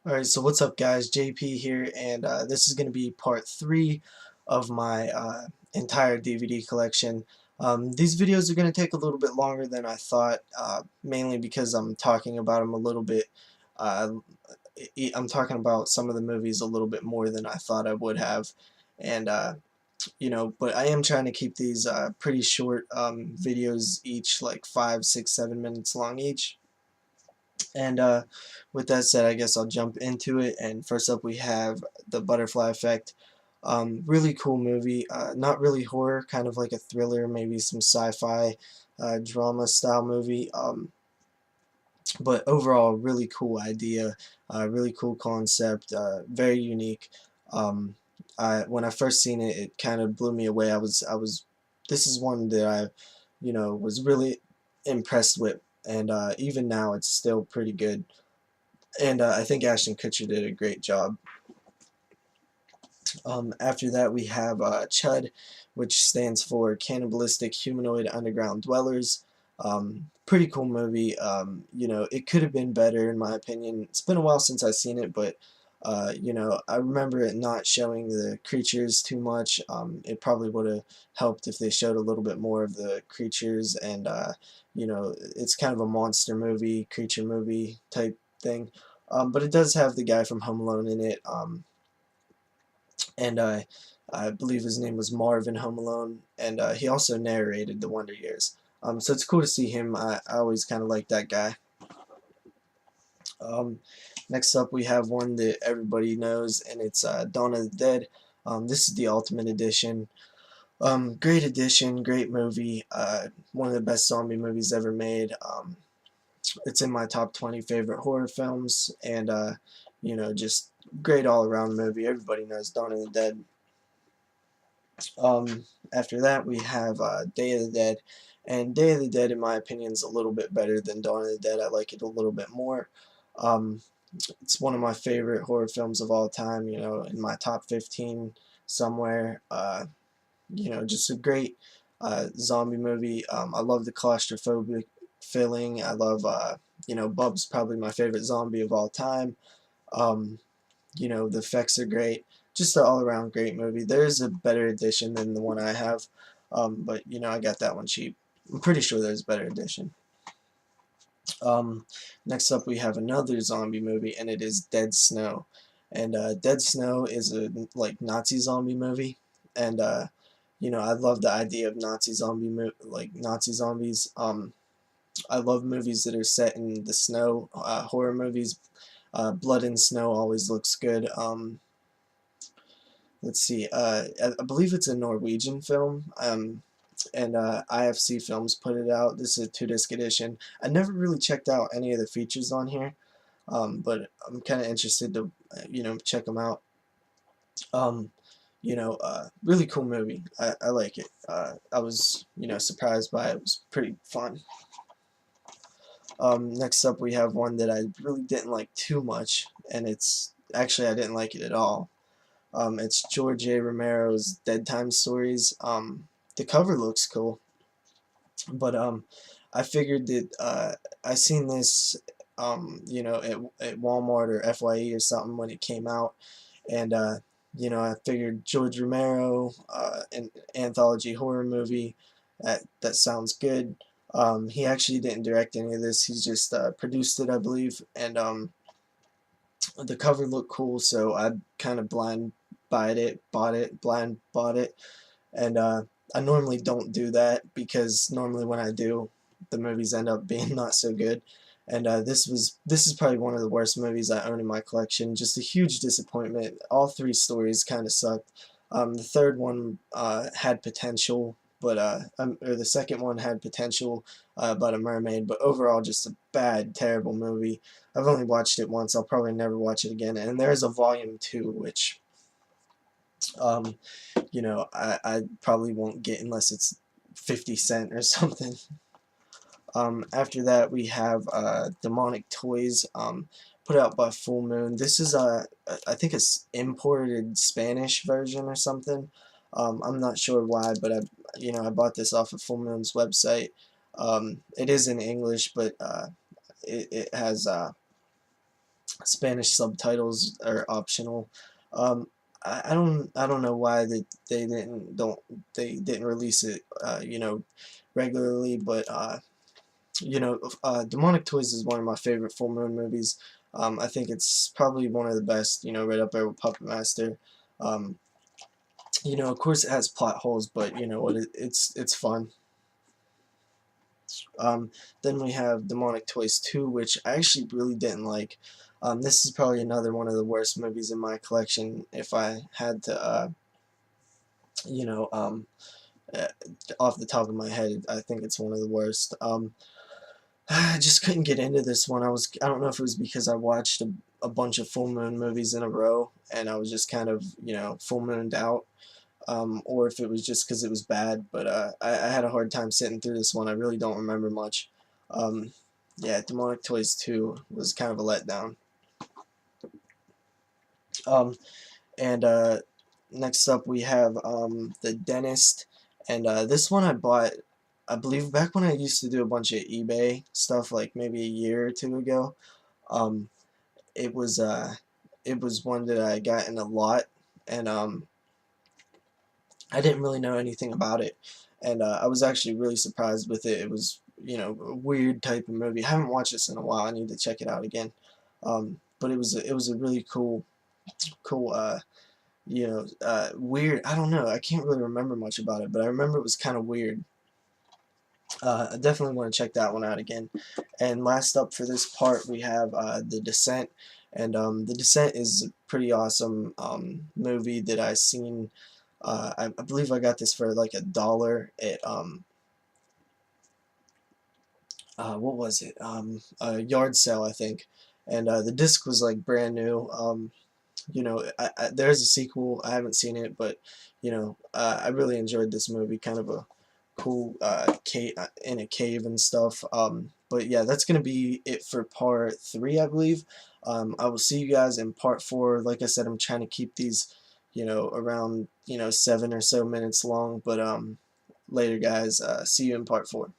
Alright, so what's up guys, JP here, and this is going to be part 3 of my entire DVD collection. These videos are going to take a little bit longer than I thought, mainly because I'm talking about them a little bit, uh, I'm talking about some of the movies a little bit more than I thought I would have, and but I am trying to keep these pretty short videos each, like 5, 6, 7 minutes long each. And with that said, I guess I'll jump into it. And first up, we have The Butterfly Effect. Really cool movie. Not really horror, kind of like a thriller, maybe some sci-fi drama style movie. But overall, really cool idea, really cool concept, very unique. When I first seen it, it kind of blew me away. This is one that I, was really impressed with, and even now, it's still pretty good. And I think Ashton Kutcher did a great job. After that, we have C.H.U.D, which stands for Cannibalistic Humanoid Underground Dwellers. Pretty cool movie. It could have been better in my opinion. It's been a while since I've seen it, but I remember it not showing the creatures too much. It probably would have helped if they showed a little bit more of the creatures, and it's kind of a monster movie, creature movie type thing. But it does have the guy from Home Alone in it. And I believe his name was Marvin Home Alone, and he also narrated The Wonder Years. So it's cool to see him. I always kind of like that guy. Um, Next up, we have one that everybody knows, and it's Dawn of the Dead. This is the Ultimate Edition. Great edition, great movie. One of the best zombie movies ever made. It's in my top 20 favorite horror films, and just great all around movie. Everybody knows Dawn of the Dead. After that, we have Day of the Dead, and Day of the Dead, in my opinion, is a little bit better than Dawn of the Dead. I like it a little bit more. Um, it's one of my favorite horror films of all time. In my top 15 somewhere. Just a great zombie movie. I love the claustrophobic feeling. I love, Bub's probably my favorite zombie of all time. Um, the effects are great. Just an all-around great movie. There is a better edition than the one I have, but I got that one cheap. I'm pretty sure there's a better edition. Next up, we have another zombie movie, and it is Dead Snow. And Dead Snow is a Nazi zombie movie, and I love the idea of Nazi zombies. I love movies that are set in the snow. Horror movies. Blood and Snow always looks good. Let's see. I believe it's a Norwegian film. And IFC Films put it out. This is a 2-disc edition. I never really checked out any of the features on here, but I'm kind of interested to, check them out. Really cool movie. I like it. I was, surprised by it. It was pretty fun. Next up, we have one that I really didn't like too much, and it's actually I didn't like it at all. It's George A. Romero's Dead Time Stories. The cover looks cool, but I figured that I seen this, at Walmart or FYE or something when it came out, and I figured George Romero, an anthology horror movie, that sounds good. He actually didn't direct any of this. He's just produced it, I believe, and the cover looked cool, so I kind of blind bought it, and I normally don't do that because normally when I do, the movies end up being not so good. And this is probably one of the worst movies I own in my collection. Just a huge disappointment. All three stories kind of sucked. The third one had potential, but or the second one had potential about a mermaid, but overall just a bad, terrible movie. I've only watched it once. I'll probably never watch it again. And there's a volume 2, which um, I probably won't get unless it's 50 cents or something. After that, we have Demonic Toys, put out by Full Moon. This is I think it's imported Spanish version or something. I'm not sure why, but I bought this off of Full Moon's website. It is in English, but it has Spanish subtitles are optional. Um, I don't know why they didn't release it regularly, but Demonic Toys is one of my favorite Full Moon movies. I think it's probably one of the best, right up there with Puppet Master. Um, of course it has plot holes, but you know what, it's fun. Um, then we have Demonic Toys 2, which I actually really didn't like. This is probably another one of the worst movies in my collection. If I had to, you know, uh, off the top of my head, I think it's one of the worst. I just couldn't get into this one. I don't know if it was because I watched a bunch of Full Moon movies in a row, and I was just kind of, full mooned out. Or if it was just because it was bad, but I had a hard time sitting through this one. I really don't remember much. Um, yeah, Demonic Toys 2 was kind of a letdown. Um, and next up we have The Dentist, and this one I bought, I believe, back when I used to do a bunch of eBay stuff, like maybe a year or two ago. Um, it was uh, it was one that I got in a lot, and I didn't really know anything about it, and I was actually really surprised with it. It was, a weird type of movie. I haven't watched this in a while. I need to check it out again. But it was a really cool, weird. I don't know. I can't really remember much about it, but I remember it was kind of weird. I definitely want to check that one out again. And last up for this part, we have The Descent. And The Descent is a pretty awesome movie that I've seen. I believe I got this for like $1 at what was it? A yard sale, I think. And the disc was like brand new. There's a sequel. I haven't seen it, but I really enjoyed this movie. Kind of a cool cave in a cave and stuff. But yeah, that's gonna be it for part 3, I believe. I will see you guys in part 4. Like I said, I'm trying to keep these, around 7 or so minutes long. But later, guys. See you in part 4.